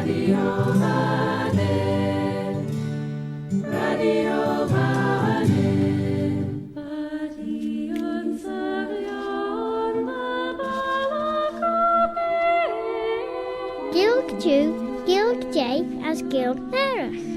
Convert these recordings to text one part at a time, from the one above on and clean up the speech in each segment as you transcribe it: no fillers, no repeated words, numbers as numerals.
Gilg Jew, Gilg J as Gilg Nerach.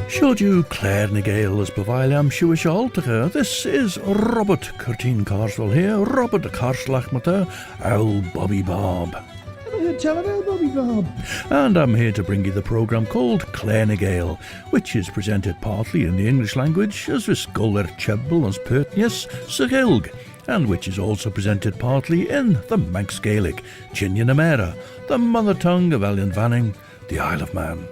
Showed you Claare na Gael as Baviliam Shuish Altacher. This is Robert Curtin Carswell here, Robert the Carslachmater, Owl Bobby Bob. Tell about Bobby Bob. And I'm here to bring you the programme called Claare na Gael, which is presented partly in the English language as Viscoller Chebble as Pertnius Sagilg, and which is also presented partly in the Manx Gaelic, Chinyanamera, the mother tongue of Elian Vanning, the Isle of Man.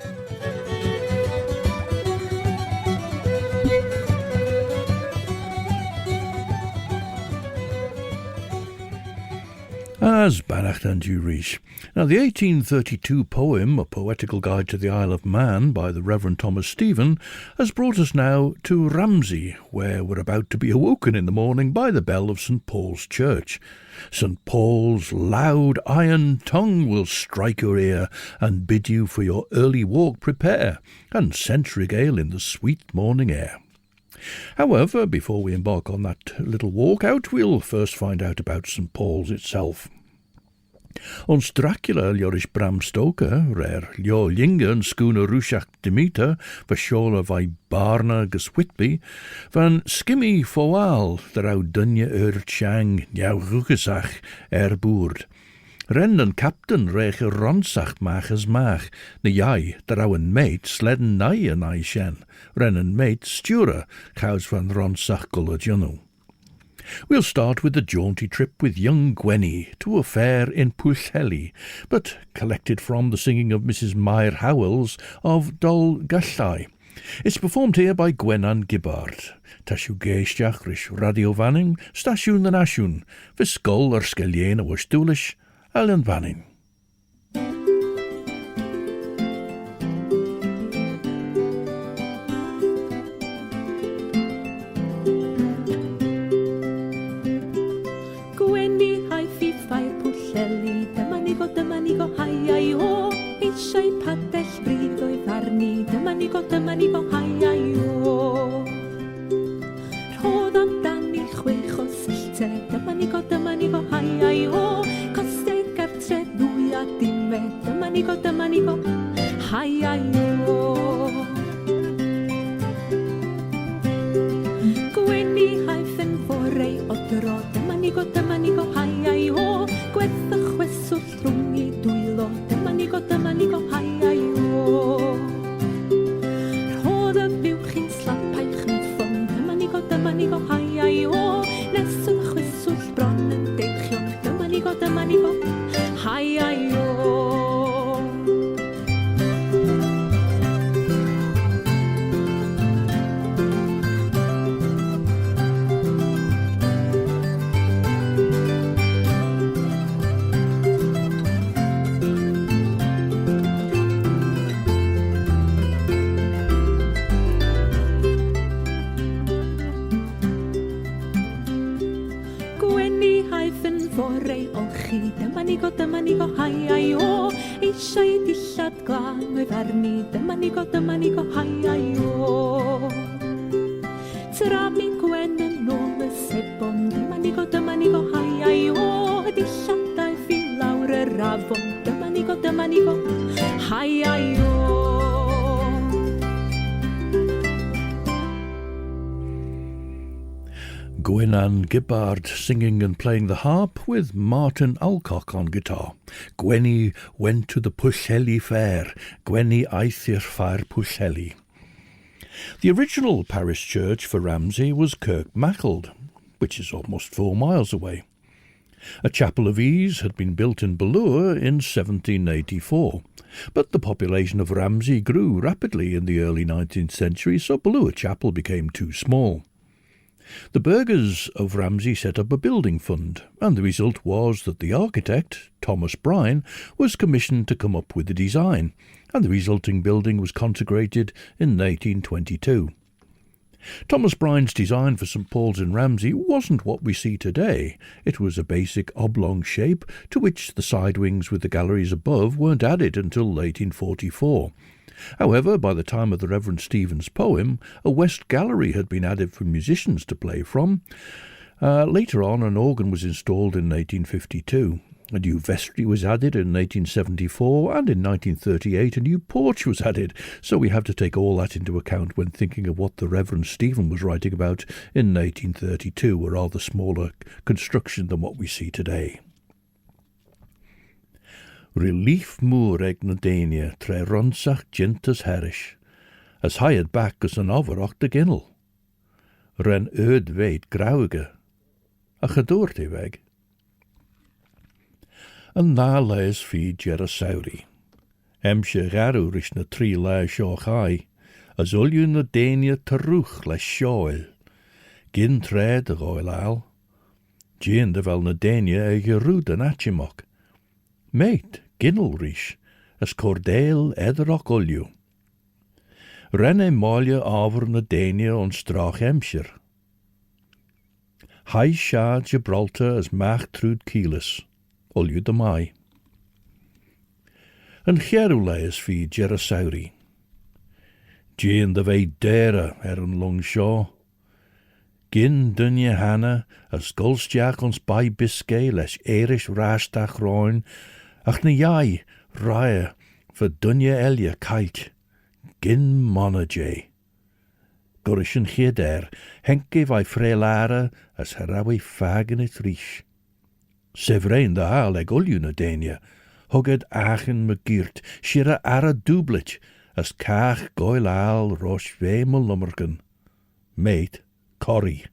As Bannacht and Jurish. Now, the 1832 poem, A Poetical Guide to the Isle of Man, by the Rev Thomas Stephen, has brought us now to Ramsey, where we're about to be awoken in the morning by the bell of St. Paul's Church. St. Paul's loud iron tongue will strike your ear and bid you for your early walk prepare, and scent regale in the sweet morning air. However, before we embark on that little walk out, we'll first find out about St. Paul's itself. Ons Dracula Ljorish Bram Stoker, rare Ljo Linge en schooner Rushach Demeter, Vashola vai Varna gus Whitby, van Skimmy Foal, derau dunje Chang, Njau Rugesach, boerd. Ren en captain rege ronsach mach as mach, na jai, derau een mate sledden nai en ai shen, ren en mate stura, cows van ronsach gullajunu. We'll start with a jaunty trip with young Gwenny to a fair in Pwllheli, but collected from the singing of Mrs. Mair Howells of Dol Gallai. It's performed here by Gwenan Gibbard. Tashu geishtach rish radio vanning, stasiwn and ashun, visgol ar skelien a wastoulish, Ellen Vanning. Dymanigo hai ai o, eisiau padell bryd o'i farni, dymanigo hai ai o. Rhodd amdani chwech o sillte, dymanigo hai ai o, costau gartre ddwy a dime, dymanigo hai ai o. Gwenni haifyn forau o dro, dymanigo hai ai o, gwedda chweswll rhwng I dwylo, dymanigo hai ai o. Rhodd y buwch i'n slapau chymffon, dymanigo hai ai o, neswn chweswll bron yn deichion, dymanigo hai ai o. Dymanigo hai ai o, eisiau dillad glan o'i farni, dymanigo hai ai o. Tra mi gwen yn ôl y sebon, dymanigo hai ai o, dilladau fi lawr y rafon, dymanigo hai ai o. Gwenan Gibbard singing and playing the harp with Martin Alcock on guitar. Gwenny went to the Pwllheli fair, Gwenny eithir fair Pwllheli. The original parish church for Ramsey was Kirk Mackled, which is almost 4 miles away. A chapel of ease had been built in Ballure in 1784, but the population of Ramsey grew rapidly in the early 19th century, so Ballure Chapel became too small. The burghers of Ramsey set up a building fund, and the result was that the architect, Thomas Bryan, was commissioned to come up with the design, and the resulting building was consecrated in 1822. Thomas Bryant's design for St Paul's in Ramsey wasn't what we see today. It was a basic oblong shape to which the side wings with the galleries above weren't added until 1844. However, by the time of the Rev Stephen's poem, a west gallery had been added for musicians to play from. Later on, an organ was installed in 1852. A new vestry was added in 1874, and in 1938 a new porch was added, so we have to take all that into account when thinking of what the Reverend Stephen was writing about in 1832, a rather smaller construction than what we see today. Relief múr ag na Dania tre ronsach gentas herish, as hired back as an overoch de ginnel. Ren veid grauge, a gedoorte weg. En na lees fi Jerasauri. Emsje garu rish na tri le shochai, as ulju na Dania terruch le shoil. Gin tre de roil al. Gin de vel na Dania e gerud an achimok. Mate, ginnel rish, as cordeel ederok ulju. Renne malje over na Dania on strach Emsjer. Hai sha Gibraltar as macht trud kielis. Ulju de mai. En Gerule fi Jerasauri. Jean de vei dere een long shaw. Gin dunje hanna, as golstjach ons bij Biscay les erish raastach roin, ach na jai, raya, voor dunje elje kalt. Gin monajay. Gorish en Geder, henke vai frelare, as herawi fagen het rish. Sevrein de haal eg ulju na Dania, hugged achen me giert, shira ara dublit, as kach goil al rosh vemel lummerken. Mate, Corrie.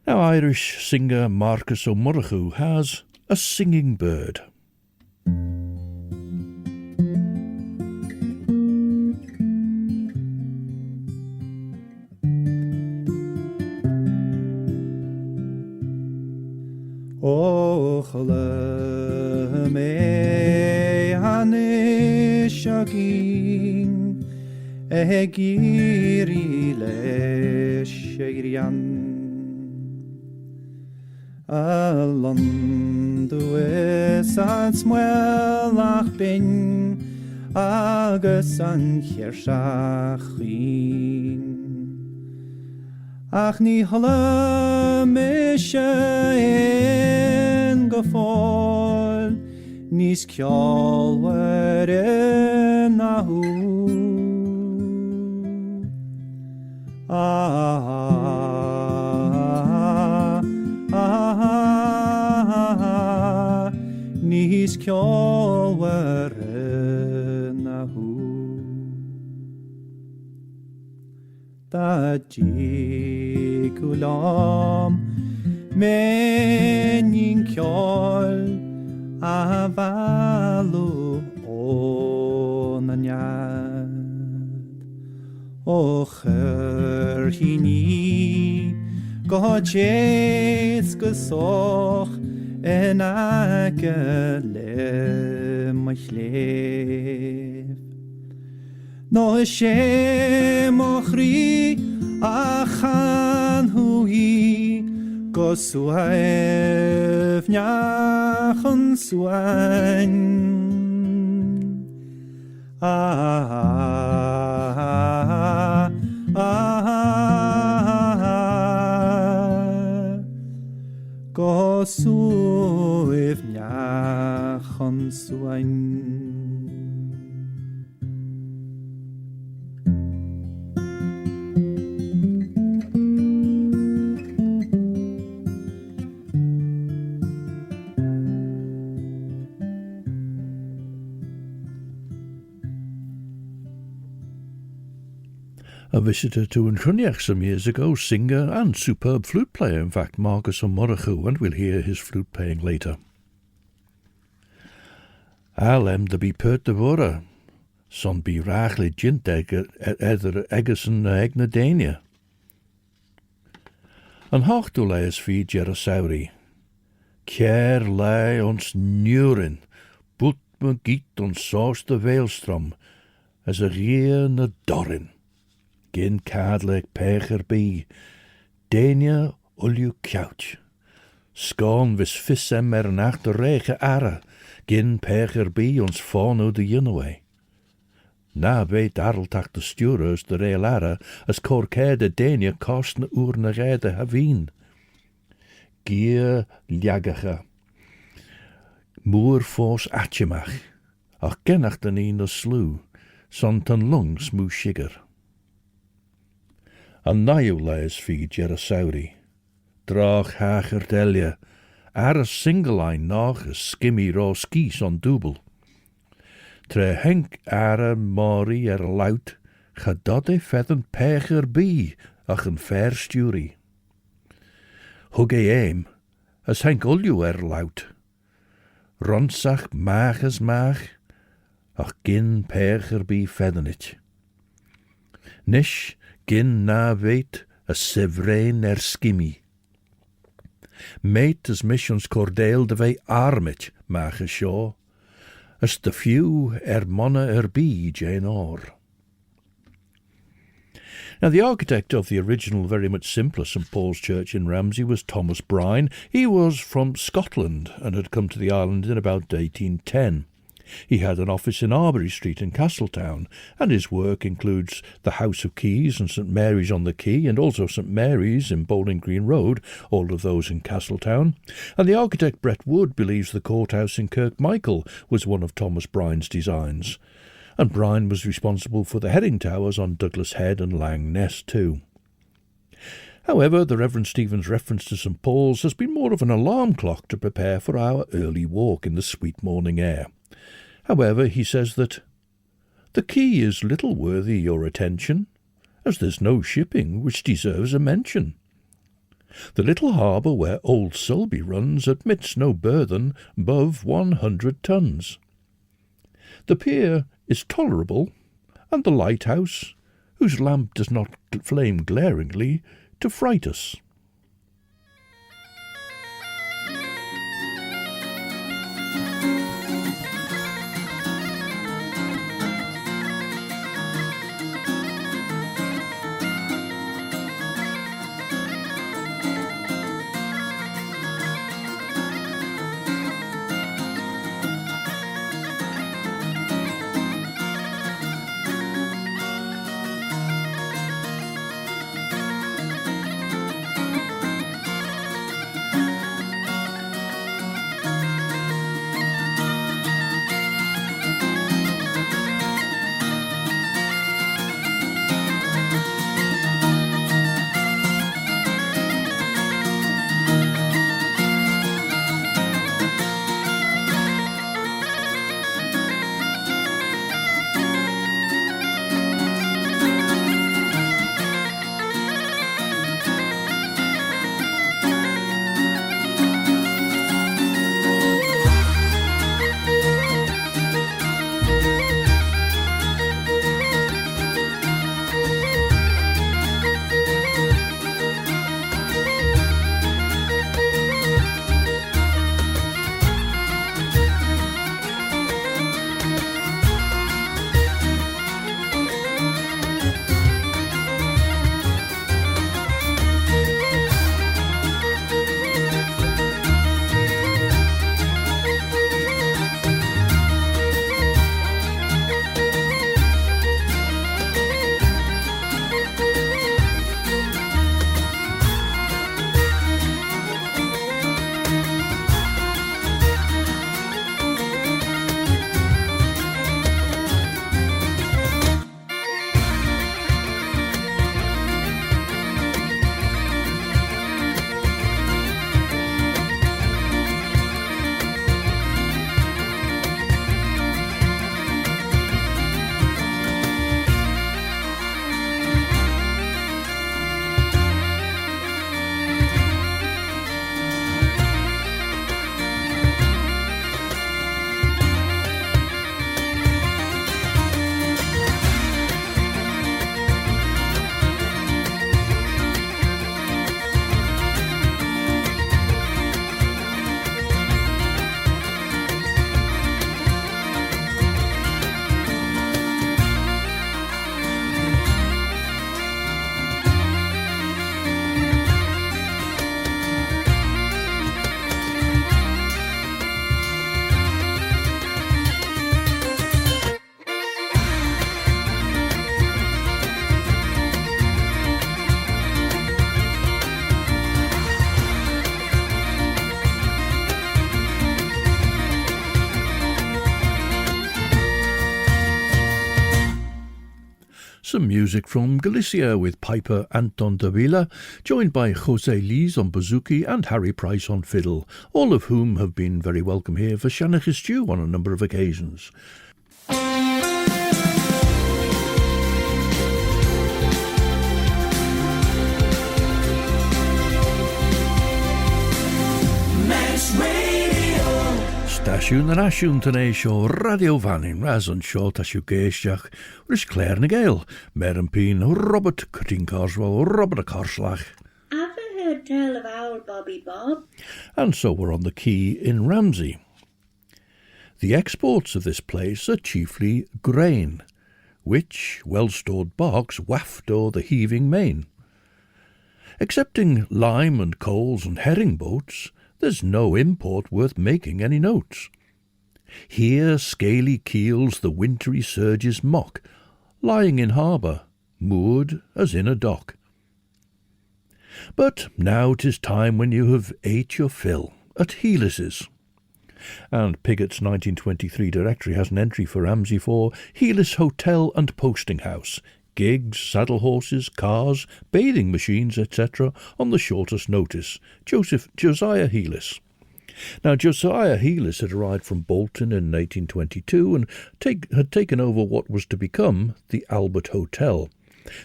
Now Irish singer Marcus O'Murrough has a singing bird. Ochle me hanishagin egiri le shegrian alandu es ansmuelach bin agus an hirshachin. Ach ni holle mische in gefall, nis kjall were nahu. Nis kjall were nahu. Da kulam menin kjol avalu onanyad o hini gojes gesoch en akele machlef no shemochri achan hui gosuaev nyachan suan gosuaev nyachan suan. A visitor to Uncruniach some years ago, singer and superb flute player, in fact, Marcus O'Murrough, and we'll hear his flute playing later. Alem de be pert de vora, son be rachli jint ether eggerson egna Dania. An hochtule fi Jerasauri. Kier lei ons nurin, but me giet on saus de veelstrom, as a rier na dorin. Gin cadleg pecher bi, denia ulju kjouch. Skan vis vissem nach de rege arre, gin pecher bi ons fano de junaway. Na weet arltach de stuurers de rail arre, as korke de denia kosten oerne rede havien. Gier ljagache. Moer fos atjemach, ach kennach den in de sloe, son ten lungs moe shigger. An naiw lees fi Jerasauri. Drach hacher delje, a single ein nach a skimmy raw skis on double. Tre henk ara mori lout, gadodde feathen pecher bi, ach een fair stury. Hug eim, as henk ulju lout. Ronsach maag as maag, ach gin pecher bi feathenit. Nish gin na weet a sevrein skimmy. Meet as missions cordeel de vei armit maag a shaw, as de few monna bi Jane or. Now, the architect of the original, very much simpler St Paul's Church in Ramsey was Thomas Brine. He was from Scotland and had come to the island in about 1810. He had an office in Arbury Street in Castletown, and his work includes the House of Keys and St Mary's on the Quay, and also St Mary's in Bowling Green Road, all of those in Castletown. And the architect Brett Wood believes the courthouse in Kirkmichael was one of Thomas Brine's designs. And Brine was responsible for the heading towers on Douglas Head and Lang Ness too. However, the Reverend Stephen's reference to St Paul's has been more of an alarm clock to prepare for our early walk in the sweet morning air. However, he says that the quay is little worthy your attention, as there's no shipping which deserves a mention. The little harbour where old Sulby runs admits no burthen above 100 tons. The pier is tolerable, and the lighthouse, whose lamp does not flame glaringly, to fright us. Some music from Galicia with piper Anton Davila, joined by José Liz on bouzouki and Harry Price on fiddle, all of whom have been very welcome here for Shanach's Stew on a number of occasions. Stasiwn yn asiwn tan eisio Radio Fannin, ras yn sio tasiw geisdiach, rys Claare na Gael, mer yn pyn Robert Cutting Carswell, Robert a Carslach. Ever heard tell of old Bobby Bob? And so we're on the quay in Ramsey. The exports of this place are chiefly grain, which well-stored barks waft o'er the heaving main. Excepting lime and coals and herring boats, there's no import worth making any notes. Here scaly keels the wintry surges mock, lying in harbour, moored as in a dock. But now 'tis time when you have ate your fill at Heelis's. And Piggott's 1923 directory has an entry for Ramsey for Heelis Hotel and Posting House, gigs, saddle horses, cars, bathing machines, etc., on the shortest notice. Josiah Heelis. Now, Josiah Heelis had arrived from Bolton in 1822 and had taken over what was to become the Albert Hotel.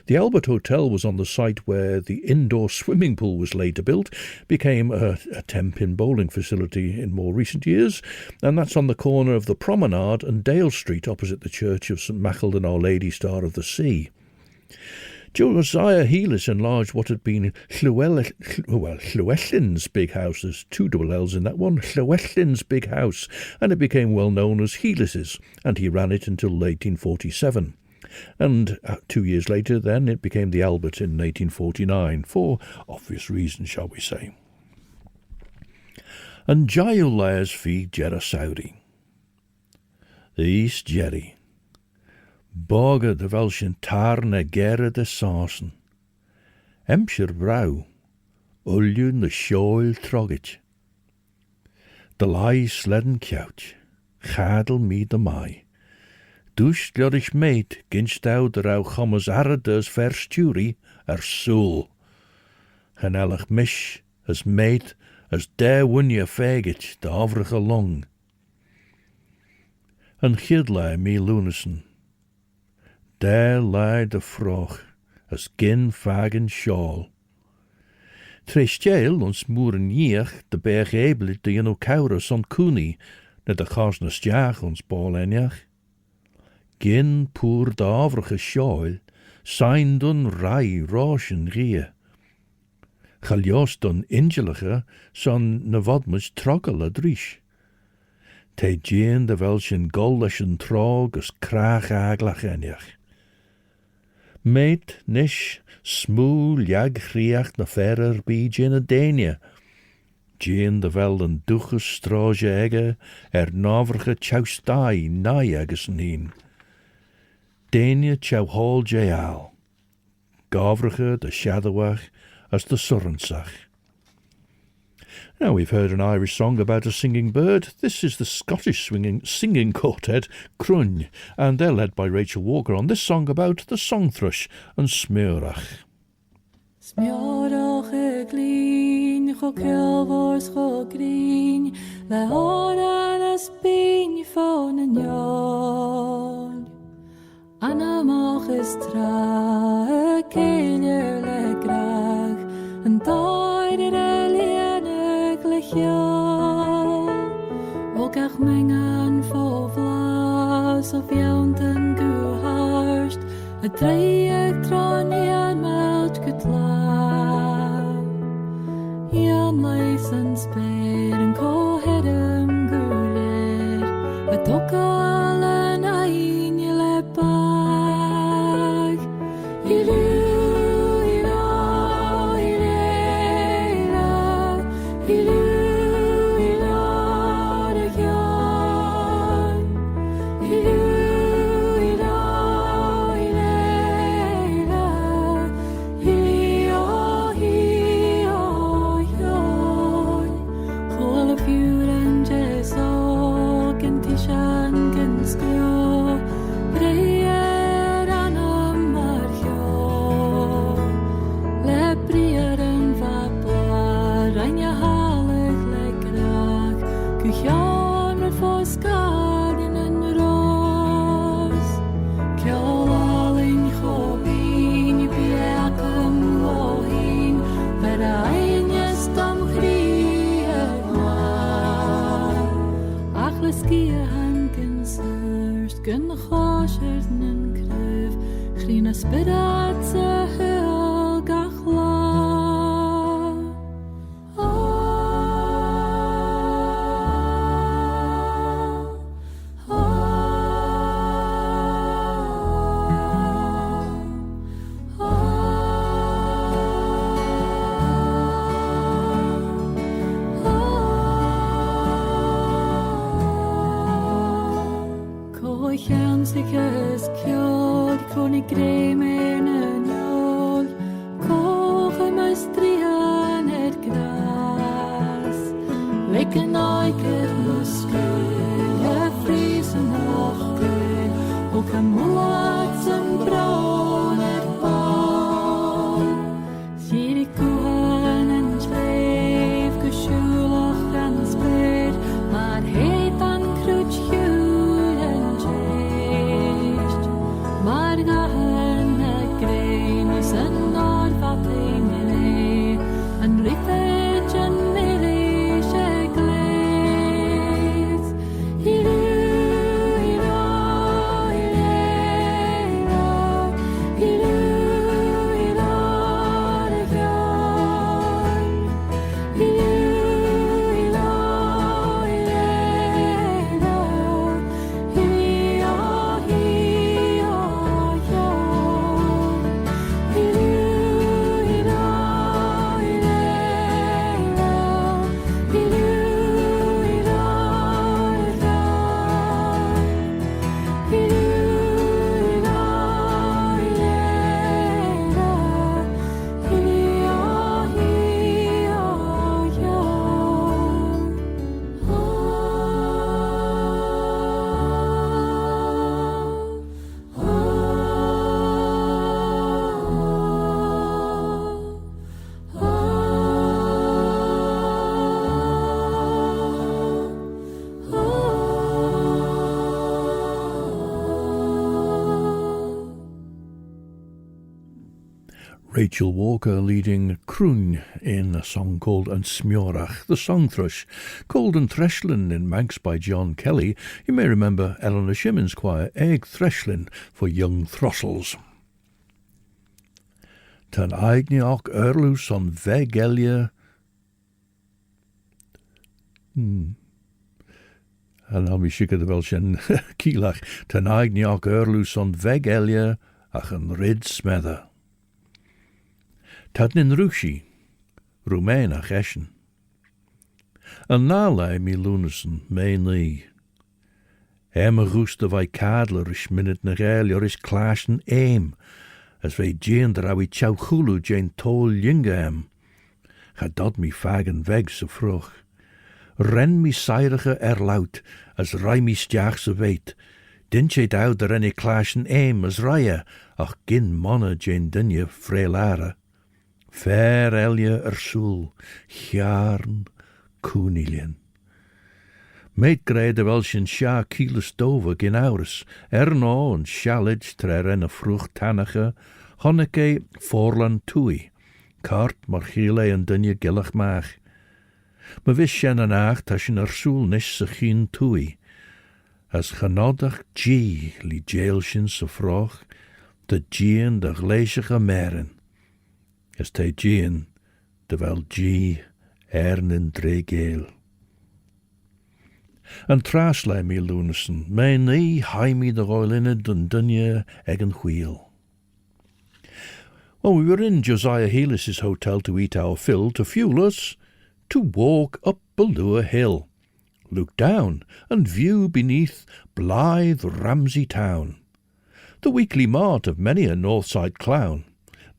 The Albert Hotel was on the site where the indoor swimming pool was later built, became a 10-pin bowling facility in more recent years, and that's on the corner of the Promenade and Dale Street opposite the Church of St Macklin Our Lady Star of the Sea. Josiah Heelis enlarged what had been Llywelyn's big house. There's two double L's in that one. Llywelyn's big house, and it became well known as Heelis's, and he ran it until 1847. And 2 years later, then, it became the Albert in 1849, for obvious reasons, shall we say. And Jaulairs fi Jerasauri. The East Jerry. Boga de Welschen Tarne Gerre de Sausen. Emscher Brau. Uljun de Schoil Trogget. De Lai Sledden Couch. Chadel me de Mai. Dus glorisch meet, ginstau de rauw chommes arredus verstuuri, soel. Genellig mish, as meet, as der wunje faggot, de overige long. En gidlai me lunesen. Der lie de vroeg, as gin fagen shawl. Trestjeel ons moeren jiech, de bergebele de jeno kaurus on kuni, ne de chasnes jaag ons bal enjach. Gin poer de overige sjaal, zijn dun rai roosjen rie. Galjos dun ingelige, son ne wadmus troggele drisch. Te jean de welschen goldischen trog as kraag aglach enjach. Meet nish smoel jag riach na ferrer bij jean denia. Jean de velden duches stroge egge, naverige tjaustai najaggesen heen. Denia tjau hol jaal, gavrige de shadowach as the surrensach. Now we've heard an Irish song about a singing bird. This is the Scottish singing quartet Crunn, and they're led by Rachel Walker on this song about the song thrush and smeurach. Smeurach e glin, cho kelvors cho green, le horan as bin von en jol. Anamach is tra, keiner le grag, en taire liene glichjol. Ook ach mengen vo vlas of jaunten geharst, het dreig tron jan meld getlaag. Jan leisen speer en ko hedem guler, het ook allen ein je lepag. Ilu, ila, ilela, ilu, ila, de jan. Ilu, ila, ilela, ili, oh, jon. Crin speranza helgachla. Is kjol, kronig gremen en jol, koge me strian het gras. Lekker noiker muskul, je vriezen nog kun, ook een moord zijn brood het bal. Zie die koen en zweef, geschulig en speer, maar heet dan krutje. Maar gahan grein is een noord en rifet en milische glees. Rachel Walker leading croon in a song called An Smorach, the song thrush, called An Threshlin in Manx by John Kelly. You may remember Eleanor Shimon's choir, Egg Threshlin for young throstles. Tan aigniach erlus on vegelia. En dan wie schikke de Welschen kielach. Tan aigniach erlus on vegelia ach een rid smedder. Tadnin Rushi, Romein ach eschen. An nalai mi lunasen, mei nie. Emme roeste vai kadler is minnet na gael is klaschen eem, as vai jeender awi chauchulu jen tol jingam. Ga dat mi fagen weg so vroeg. Ren mi seirige erlout, as rai mi stjaag se weet. Dint je ouder en klaschen eem as raie, ach gin manne jen dinje freelare. Fair elje ersoel, jaarn, koenilien. Meet greide welschen sja kieles dove gin aures, erno en shalid trer en a vroeg tannige, honneke voorlan toei, kart marchile en dunje gillig maag. Me wis sjen en aag tasjen ersoel nis se gien toei, as genodig G li jailsjen se vroeg, de gien de gleesige meren. As te Jean, terwijl G ernen dre Gael. En traslei mi lunasen, mijn nie hai mi de roilinne dun dunje egen wheel. Well, we were in Josiah Heelis's hotel to eat our fill, to fuel us, to walk up Ballure Hill, look down and view beneath blithe Ramsey town, the weekly mart of many a north-side clown.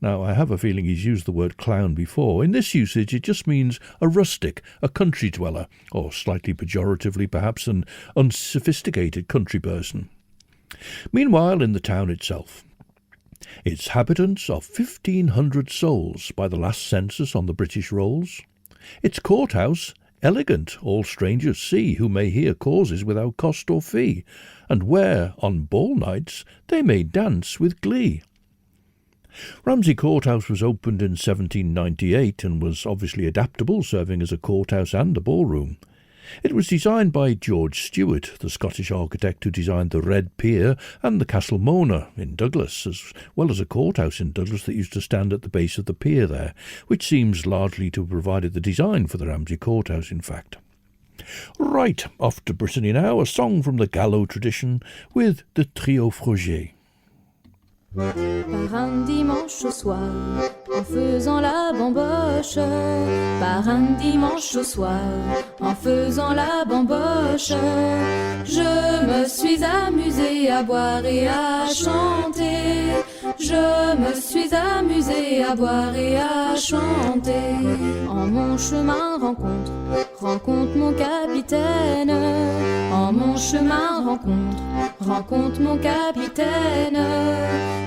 Now, I have a feeling he's used the word clown before. In this usage, it just means a rustic, a country dweller, or slightly pejoratively perhaps an unsophisticated country person. Meanwhile, in the town itself, its habitants are 1,500 souls by the last census on the British rolls. Its courthouse, elegant, all strangers see, who may hear causes without cost or fee, and where, on ball nights, they may dance with glee. Ramsey Courthouse was opened in 1798 and was obviously adaptable, serving as a courthouse and a ballroom. It was designed by George Stewart, the Scottish architect who designed the Red Pier and the Castle Mona in Douglas, as well as a courthouse in Douglas that used to stand at the base of the pier there, which seems largely to have provided the design for the Ramsey courthouse, in fact. Right, off to Brittany now, a song from the Gallo tradition with the Trio Froger. Par un dimanche au soir, en faisant la bamboche. Par un dimanche au soir, en faisant la bamboche. Je me suis amusée à boire et à chanter. Je me suis amusée à boire et à chanter. En mon chemin rencontre mon capitaine. En mon chemin rencontre mon capitaine.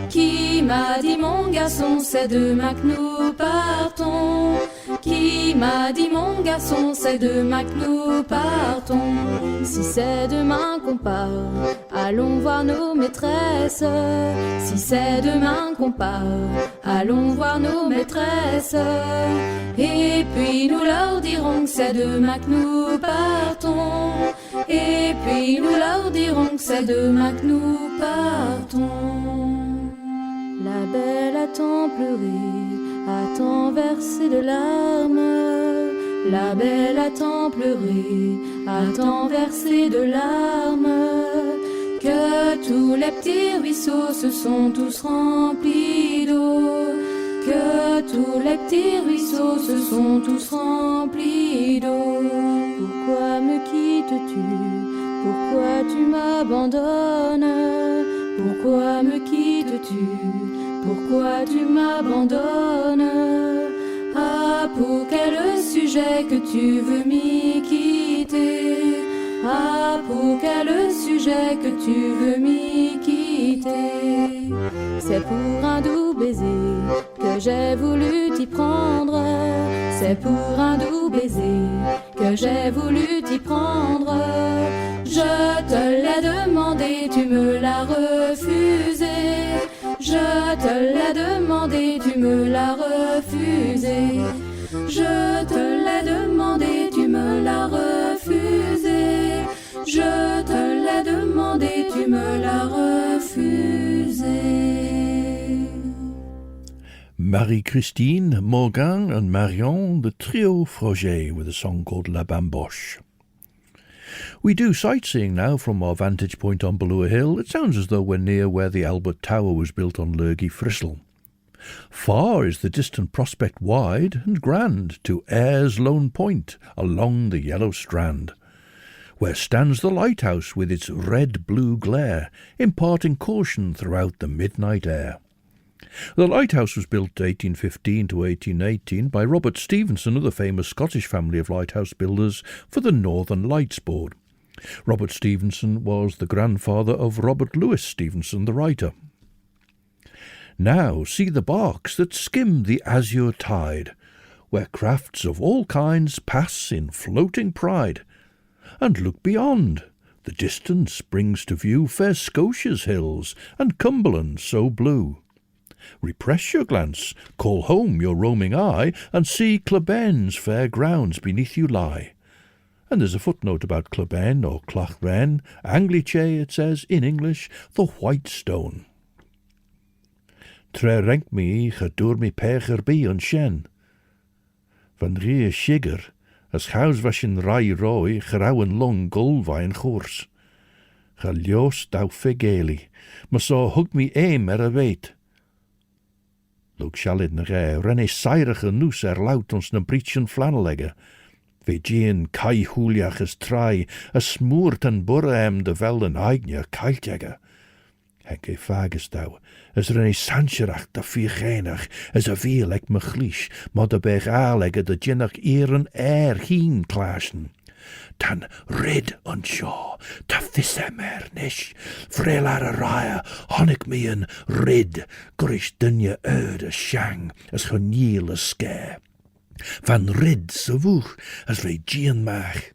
Qui m'a dit mon garçon, c'est demain que nous partons. Qui m'a dit mon garçon, c'est demain que nous partons. Si c'est demain qu'on part, allons voir nos maîtresses. Si c'est demain qu'on part, allons voir nos maîtresses. Et puis nous leur dirons que c'est demain que nous partons. Et puis nous leur dirons que c'est demain que nous partons. La belle a tant pleuré, a tant versé de larmes. La belle a tant pleuré, a tant versé de larmes, que tous les petits ruisseaux se sont tous remplis d'eau. Que tous les petits ruisseaux se sont tous remplis d'eau. Pourquoi me quittes-tu? Pourquoi tu m'abandonnes? Pourquoi me quittes-tu? Pourquoi tu m'abandonnes? Ah, pour quel sujet que tu veux m'y quitter? Ah, pour quel sujet que tu veux m'y quitter? C'est pour un doux baiser que j'ai voulu t'y prendre. C'est pour un doux baiser que j'ai voulu t'y prendre. Je te l'ai demandé, tu me l'as refusé. Je te l'ai demandé, tu me l'as refusé. Je te l'ai demandé, tu me l'as refusé. Je te l'ai demandé, tu me l'as refusé. Marie-Christine, Morgan and Marion, the Trio Froger, with a song called La Bamboche. We do sightseeing now from our vantage point on Ballua Hill. It sounds as though we're near where the Albert Tower was built on Lurgy Fristle. Far is the distant prospect wide and grand to Ayre's Lone Point along the yellow strand, where stands the lighthouse with its red-blue glare, imparting caution throughout the midnight air. The lighthouse was built 1815 to 1818 by Robert Stephenson of the famous Scottish family of lighthouse builders for the Northern Lights Board. Robert Stephenson was the grandfather of Robert Louis Stevenson, the writer. Now see the barks that skim the azure tide, where crafts of all kinds pass in floating pride. And look beyond. The distance brings to view fair Scotia's hills and Cumberland so blue. Repress your glance, call home your roaming eye, and see Claben's fair grounds beneath you lie. And there's a footnote about Claben or Clachben, Anglice, it says, in English, the white stone. Tre renk mi gedoor mi pecher bi an shen. Van rie shigger, as chaus vashin rai roi, gerauwen long golvain chors. Galios dau fegeli, ma so hug mi eim a weit. Look shalid na ge, renne seirige noes lout ons na breechen flannelegge. Ve jean kai huliach as trai, a smoort an burraem de velden eignia kailtjegge. Henke fages dau, as renne sancherach da viechenach, as a veel ek me glish, ma de beg aalegge de jinnach eeren heen klaashen. Tan rid an shaw, ta vissemer nish, vrelar a raya, honnig me an rid, grish dunje a shang, as geniel a scare. Van rid se woeg, as ve jean mag.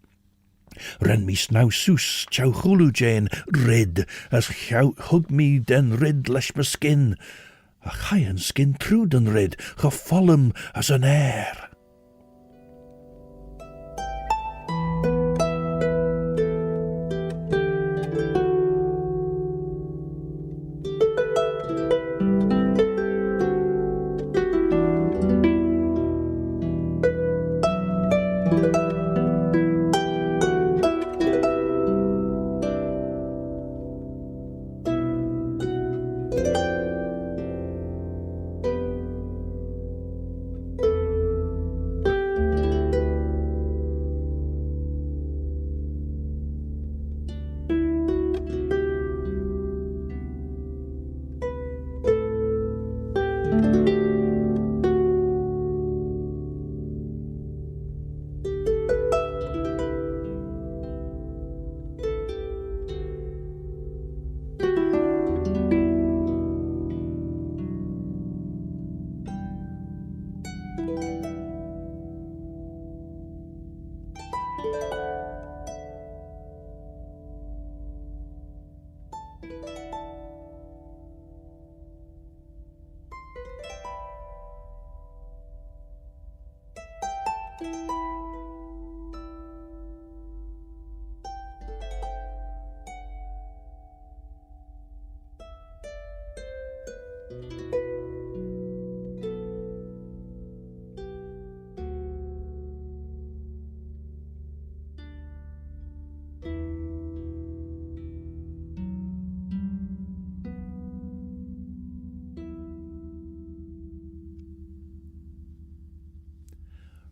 Ren mi snau soes, chow hulu jane, rid, as hug me den rid lesh me skin. A chayan skin true den rid, gefollem as an air.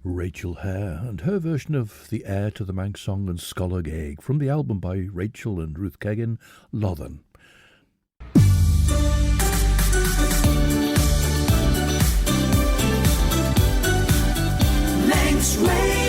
Rachel Hare and her version of the Heir to the Manx Song and Scholar Gaig from the album by Rachel and Ruth Keggin, Lothan. Manx Radio.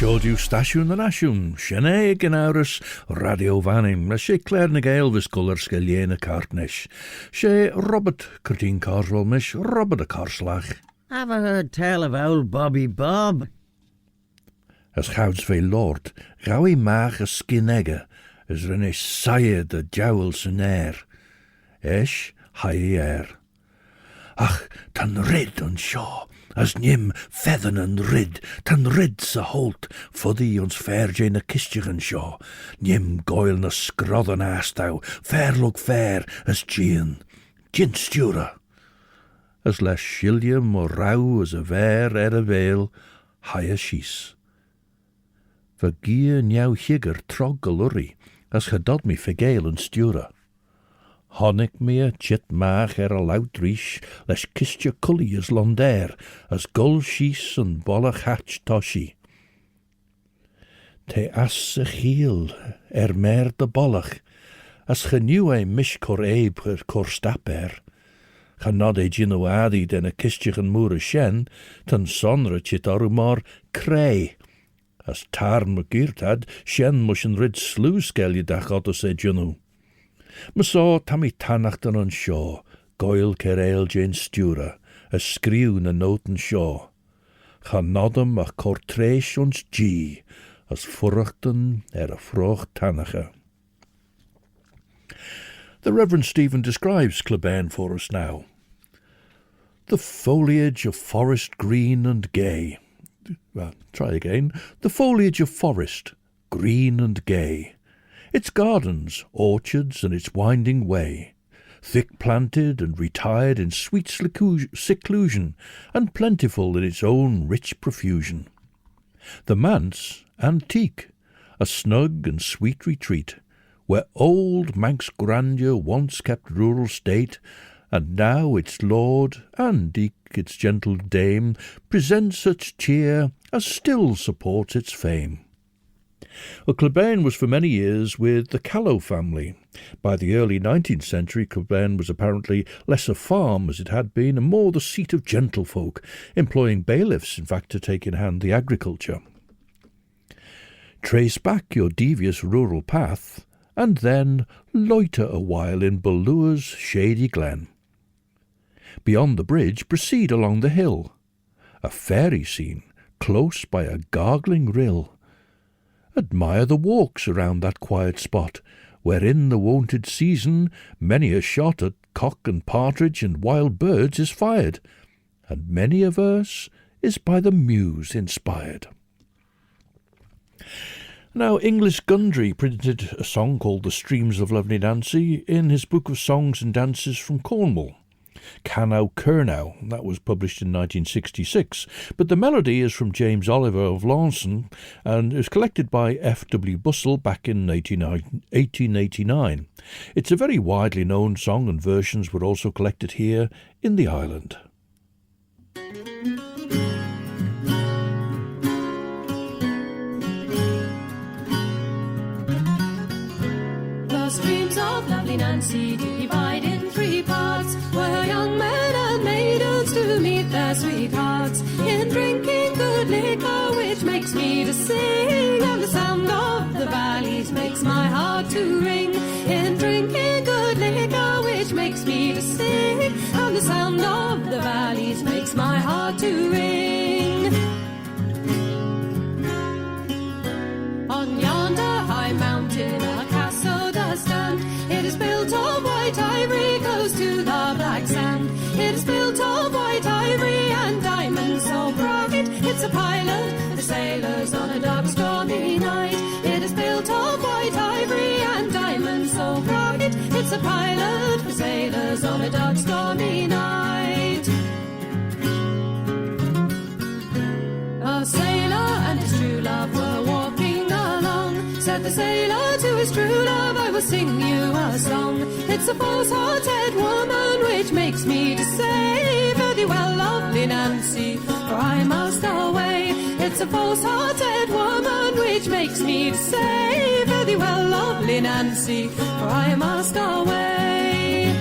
Siodiw stasiwn yn asiwn, sianeg yn awrys radio fanim, a sé Claare na Gael visgol sgelian y cartnesh. Sé Robert Curtin Carswell mish, Robert a Carslach. Have I heard tell of old Bobby Bob? As chouds ve lord, gawi maag a skinegge, as renne saie de jowls yn air. Esh, hai air. Ach, tan rid on shaw, as nim feathen and rid, tan rid sa holt, fuddy ons fair jane a kistigen shaw, nim goil na scrothen astau, fair look fair as Jean, Jin Stura. As les shilliam or row as a ver a veil, hai a shees. Va gie niau higger trog galurri, as gedod me Gael and Stura. Honnig me a chit maach a lout rish, les kistje cully as londer, as gull shees and bollach hatch toshi. Te as a heel mer de bollach, as genew e mish cor eib cor stapper. Ga nod e gino adi den a kistje moer a shen, tan sonra chit arumar cray. As tar me geert had, shen mushen rid slew skelje dach otos e gino. Me saw tammy tannachten on shaw, goil kereil Jane Stura, a skriw na noten shaw. Ga nodem a cortresh ons G, as furrachten a froch tannache. The Reverend Stephen describes Claare for us now. The foliage of forest green and gay. Well, try again. The foliage of forest, green and gay. Its gardens, orchards, and its winding way, thick planted and retired in sweet seclusion, and plentiful in its own rich profusion. The manse, antique, a snug and sweet retreat, where old Manx grandeur once kept rural state, and now its lord, and eke its gentle dame, present such cheer as still supports its fame. Well, Claare was for many years with the Callow family. By the early 19th century, Claare was apparently less a farm as it had been, and more the seat of gentlefolk, employing bailiffs, in fact, to take in hand the agriculture. Trace back your devious rural path, and then loiter a while in Ballua's shady glen. Beyond the bridge, proceed along the hill. A fairy scene, close by a gargling rill. Admire the walks around that quiet spot, where in the wonted season many a shot at cock and partridge and wild birds is fired, and many a verse is by the muse inspired. Now, English Gundry printed a song called The Streams of Lovely Nancy in his book of songs and dances from Cornwall. Cannow Curnow, that was published in 1966, but the melody is from James Oliver of Lawson and is collected by F.W. Bussell back in 1889. It's a very widely known song, and versions were also collected here in the island. The streams of lovely Nancy divide in three sweethearts, in drinking good liquor, which makes me to sing, and the sound of the valleys makes my heart to ring. In drinking good liquor, which makes me to sing, and the sound of the valleys makes my heart to ring. On yonder high mountain a castle does stand. It is built of white ivory, goes to the black sand. It is built of white ivory and diamonds so bright. It's a pilot for sailors on a dark stormy night. It is built of white ivory and diamonds so bright. It's a pilot for sailors on a dark stormy night. A sailor and his true love were walking along. Said the sailor to his true love, I will sing you a song. It's a false-hearted woman which makes me to say, fare thee well, lovely Nancy, for I must away. It's a false-hearted woman which makes me to say, fare thee well, lovely Nancy, for I must away.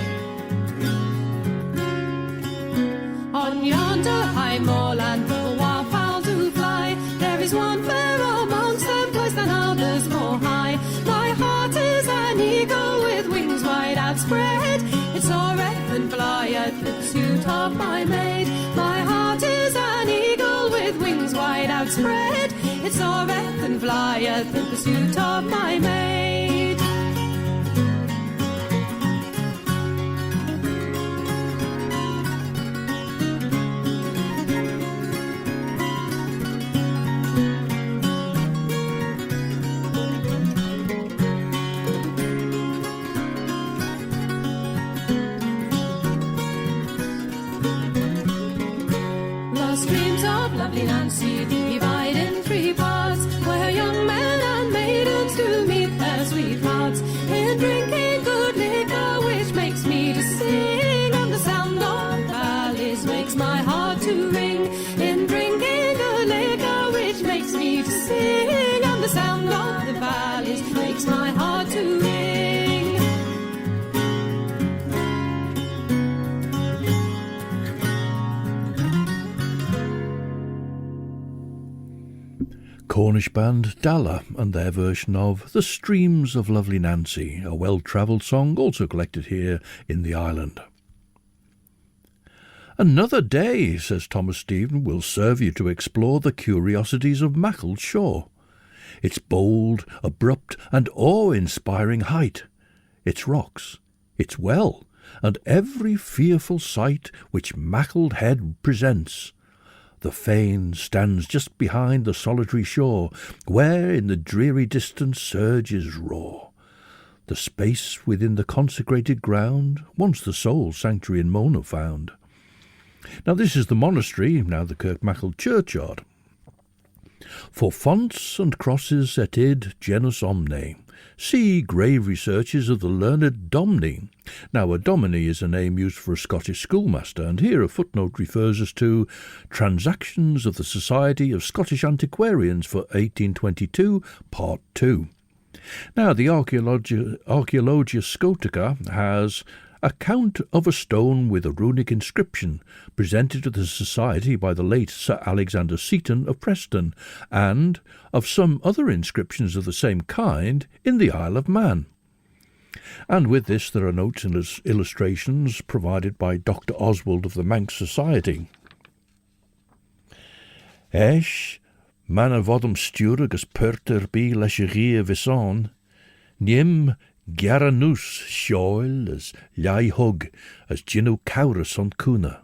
On yonder high moorland the wildfowl do fly. There is one fair amongst them, placed than others more high. My heart is an eagle with wings wide outspread. It soareth and flieth in pursuit of my maid. My heart is an eagle with wings wide outspread. It soareth and flieth in pursuit of my maid. Lovely Nancy divide in three parts, where young men and maidens do meet their sweethearts. In drinking good liquor, which makes me to sing, and the sound of valleys makes my heart to ring. In drinking good liquor, which makes me to sing, and the sound of the valleys makes my heart to ring. Cornish band Dalla and their version of The Streams of Lovely Nancy, a well-travelled song also collected here in the island. Another day, says Thomas Stephen, will serve you to explore the curiosities of Mackle's shore. Its bold, abrupt and awe-inspiring height, its rocks, its well, and every fearful sight which Mackle Head presents. The fane stands just behind the solitary shore, where in the dreary distance surges roar. The space within the consecrated ground, once the sole sanctuary in Mona found. Now this is the monastery, now the Kirkmackle churchyard. For fonts and crosses et id genus omne. See grave researches of the learned Domine. Now a Domine is a name used for a Scottish schoolmaster, and here a footnote refers us to Transactions of the Society of Scottish Antiquarians for 1822, Part 2. Now the Archaeologia Scotica has account of a stone with a runic inscription presented to the Society by the late Sir Alexander Seton of Preston, and of some other inscriptions of the same kind in the Isle of Man. And with this there are notes and illustrations provided by Dr. Oswald of the Manx Society. Esh, man a vodum stura gus perter bi leisheria visan, nim Garanus shoil as llai hug as ginu caurus on cuna.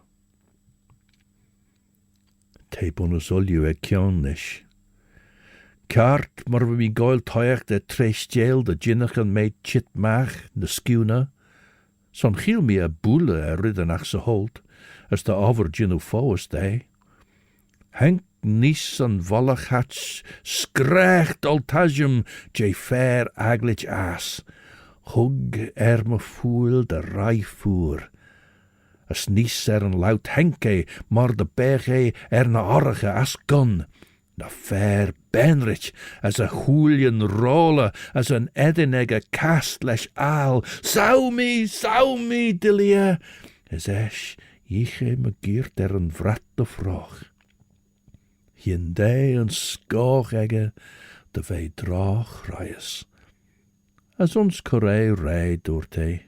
Teibonus olio e cionish. Cart mar mi goil toiach de trestiel de ginnach an meid chit mach na schooner. Son chiel mi a boele a riddenach se holt, as de over ginu fawes day. Henk nis an volach hats screcht altajum je fair aglich ass. Hug me foel de rai voer. As nis an lout henke, mar de berge na orge as gun. Na fair benrich, as a hoolien rolle, as an edinege cast lesh aal. Sau me, dilia, as esh, Iche me geert een vrat de vraag. Hien day een skoch egge, de vei draag rijs. As ons correi rij door te.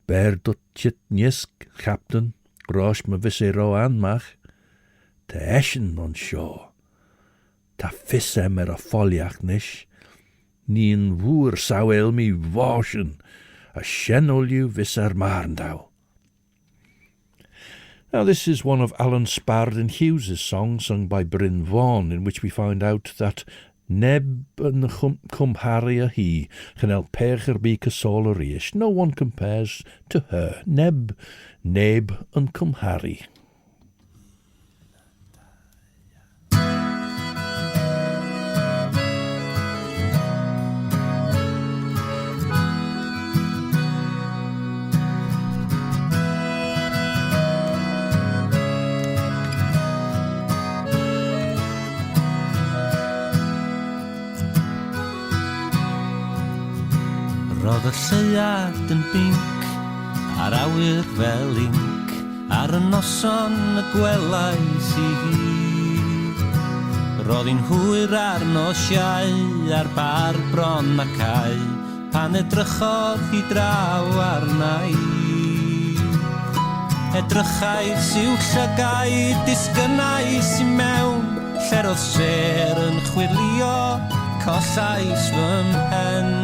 Ber dot chit nisk, captain, roos me visse ro aanmach. Te eschen on shaw. Ta visse mer a foliach nish. Nien woer zou el mi washen. A shenolju visser marndau. Now this is one of Alan Spardon Hughes' songs sung by Bryn Vaughan, in which we find out that Neb yn cymharu â hi, chanel percher bi casol rish. No one compares to her. Neb yn cymharu. Roedd y lleuad yn binc a'r awyr fel inc ar y noson y gwelais I hi. Roedd hi'n hwyr arno siau ar bar bron a cau pan edrychodd hi draw arna I. Edrychais i'w llygau disgynnais I mewn lle roedd ser yn chwilio collais fy mhen.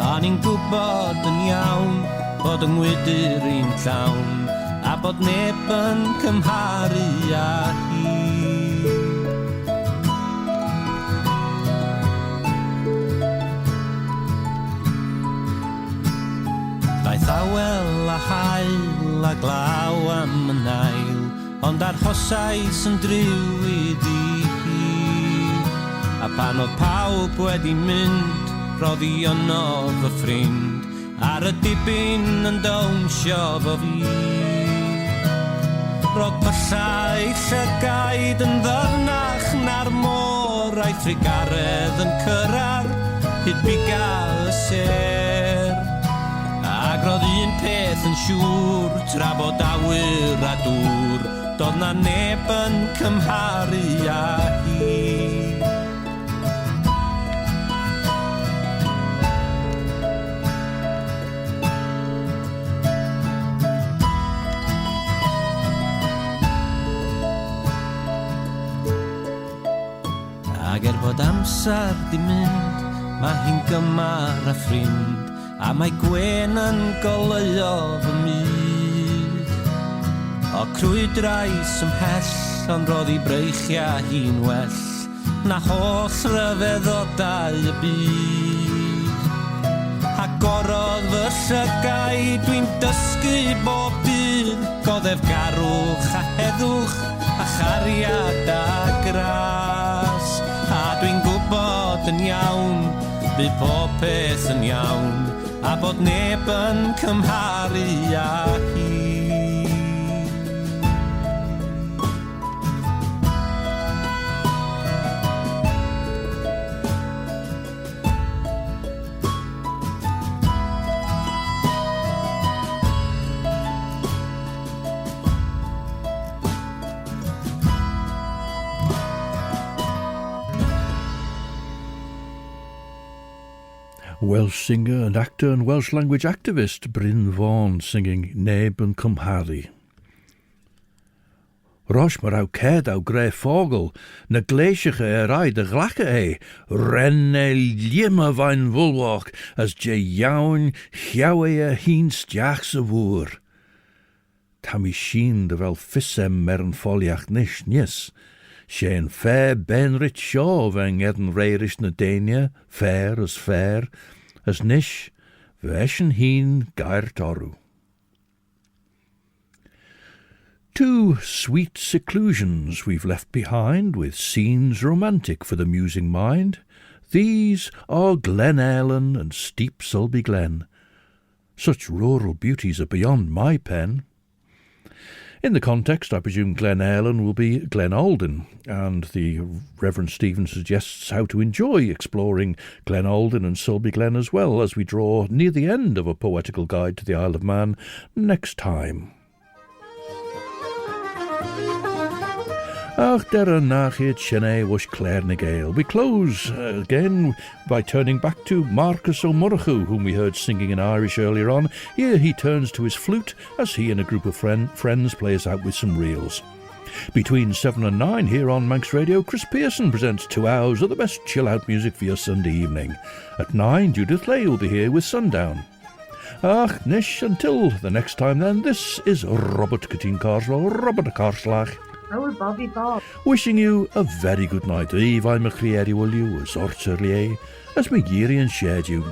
A ni'n gwybod yn iawn bod yng ngwydyr i'n llawn a bod neb yn cymharu â hi. Daeth awel a hael a glaw am y nail ond arhosais yn driwyd I hi. A pan oedd pawb wedi mynd roedd I yno fy ffrind ar y dibyn yn dawnsio fo fi. Roedd pyllau llygaid yn ddyrnach na'r môr a'i thrigaredd yn cyrradd hyd biga y ser. Ac roedd un peth yn siŵr tra bod awyr a dŵr doedd na neb yn cymharu â hi. Ac bod amser di mynd, mae hi'n gymar a ffrind, a mae gwen yn goleuo fy myd. O crwydrais ymhell, ond roedd I breichia hi'n well, na holl rhyfeddodau y byd. A gorodd fy llygau, dwi'n dysgu bob dydd, goddef garwch a heddwch, a chariad a gras. A dwi'n gwybod yn iawn, bydd pob peth yn iawn, a bod neb yn cymharu â hi. Welsh singer and actor and Welsh language activist Bryn Vaughan singing Neb yn cymharu. Rosh mar au ced au gre fogel, na gleisiige rai de glache renne liema vain vulwach, as je jaun chiawe heen stiach se woer. Tam I sheen de wel fissem mer een foliach nish nis. Sheen fair benrit shaw veng eden reirish na denia, fair, as nish, veshen heen gair toru. Two sweet seclusions we've left behind, with scenes romantic for the musing mind. These are Glen Ellen and steep Sulby Glen. Such rural beauties are beyond my pen. In the context, I presume Glen Ellen will be Glen Alden, and the Reverend Stephen suggests how to enjoy exploring Glen Alden and Sulby Glen as well as we draw near the end of a poetical guide to the Isle of Man next time. Ach, der nachit shene was Claare na Gael. We close again by turning back to Marcus O'Murchu, whom we heard singing in Irish earlier on. Here he turns to his flute as he and a group of friends play us out with some reels. Between 7 and 9 here on Manx Radio, Chris Pearson presents 2 hours of the best chill-out music for your Sunday evening. At 9, Judith Lay will be here with Sundown. Ach, nish, until the next time then, this is Robert Catin Carswell, Robert Carslach. Oh, Bobby Bob. Wishing you a very good night. Eve, I'm a Claare you, as orts as me geary and shared you.